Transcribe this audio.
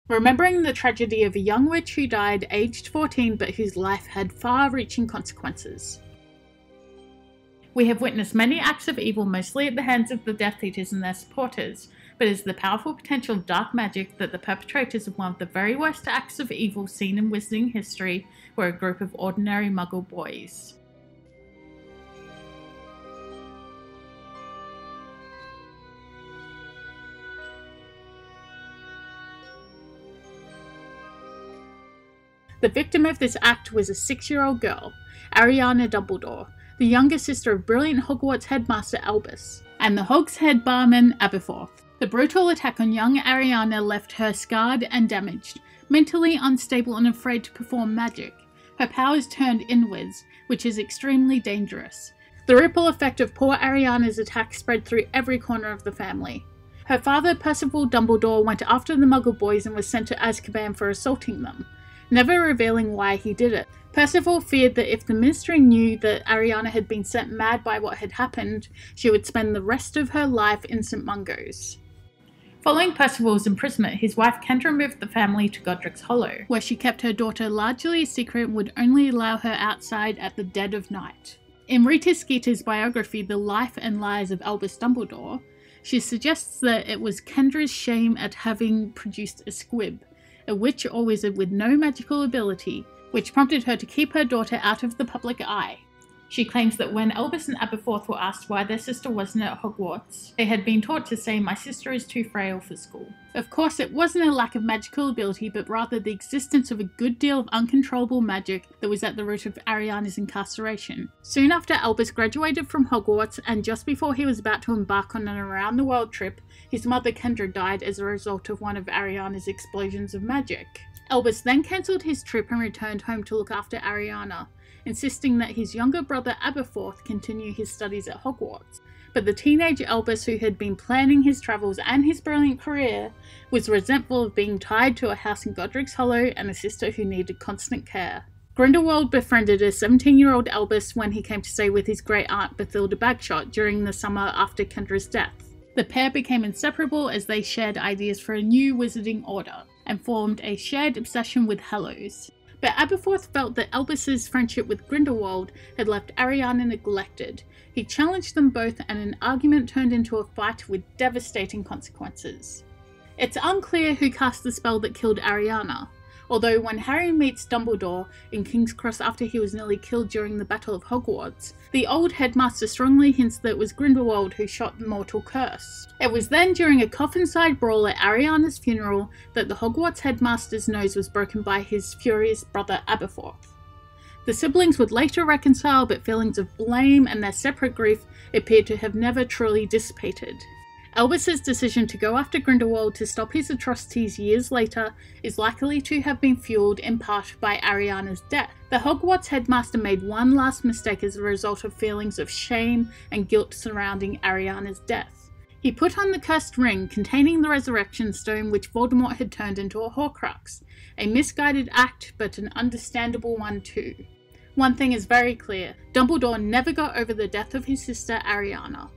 remembering the tragedy of a young witch who died aged 14 but whose life had far-reaching consequences. We have witnessed many acts of evil mostly at the hands of the Death Eaters and their supporters, but it is the powerful potential of dark magic that the perpetrators of one of the very worst acts of evil seen in wizarding history were a group of ordinary Muggle boys. The victim of this act was a 6-year-old girl, Ariana Dumbledore, the younger sister of brilliant Hogwarts headmaster Albus, and the Hog's head barman Aberforth. The brutal attack on young Ariana left her scarred and damaged, mentally unstable and afraid to perform magic. Her powers turned inwards, which is extremely dangerous. The ripple effect of poor Ariana's attack spread through every corner of the family. Her father, Percival Dumbledore, went after the Muggle boys and was sent to Azkaban for assaulting them, never revealing why he did it. Percival feared that if the Ministry knew that Ariana had been sent mad by what had happened, she would spend the rest of her life in St. Mungo's. Following Percival's imprisonment, his wife Kendra moved the family to Godric's Hollow, where she kept her daughter largely a secret and would only allow her outside at the dead of night. In Rita Skeeter's biography, The Life and Lies of Albus Dumbledore, she suggests that it was Kendra's shame at having produced a squib, a witch or wizard with no magical ability, which prompted her to keep her daughter out of the public eye. She claims that when Albus and Aberforth were asked why their sister wasn't at Hogwarts, they had been taught to say, "My sister is too frail for school." Of course, it wasn't a lack of magical ability, but rather the existence of a good deal of uncontrollable magic that was at the root of Ariana's incarceration. Soon after Albus graduated from Hogwarts, and just before he was about to embark on an around-the-world trip, his mother Kendra died as a result of one of Ariana's explosions of magic. Albus then cancelled his trip and returned home to look after Ariana, insisting that his younger brother Aberforth continue his studies at Hogwarts. But the teenage Albus, who had been planning his travels and his brilliant career, was resentful of being tied to a house in Godric's Hollow and a sister who needed constant care. Grindelwald befriended a 17-year-old Albus when he came to stay with his great-aunt Bathilda Bagshot during the summer after Kendra's death. The pair became inseparable as they shared ideas for a new wizarding order, and formed a shared obsession with Hallows. But Aberforth felt that Albus's friendship with Grindelwald had left Ariana neglected. He challenged them both, and an argument turned into a fight with devastating consequences. It's unclear who cast the spell that killed Ariana, although when Harry meets Dumbledore in King's Cross after he was nearly killed during the Battle of Hogwarts, the old headmaster strongly hints that it was Grindelwald who shot the mortal curse. It was then during a coffin-side brawl at Ariana's funeral that the Hogwarts headmaster's nose was broken by his furious brother Aberforth. The siblings would later reconcile, but feelings of blame and their separate grief appeared to have never truly dissipated. Albus's decision to go after Grindelwald to stop his atrocities years later is likely to have been fueled in part by Ariana's death. The Hogwarts headmaster made one last mistake as a result of feelings of shame and guilt surrounding Ariana's death. He put on the cursed ring containing the resurrection stone which Voldemort had turned into a Horcrux. A misguided act, but an understandable one too. One thing is very clear, Dumbledore never got over the death of his sister Ariana.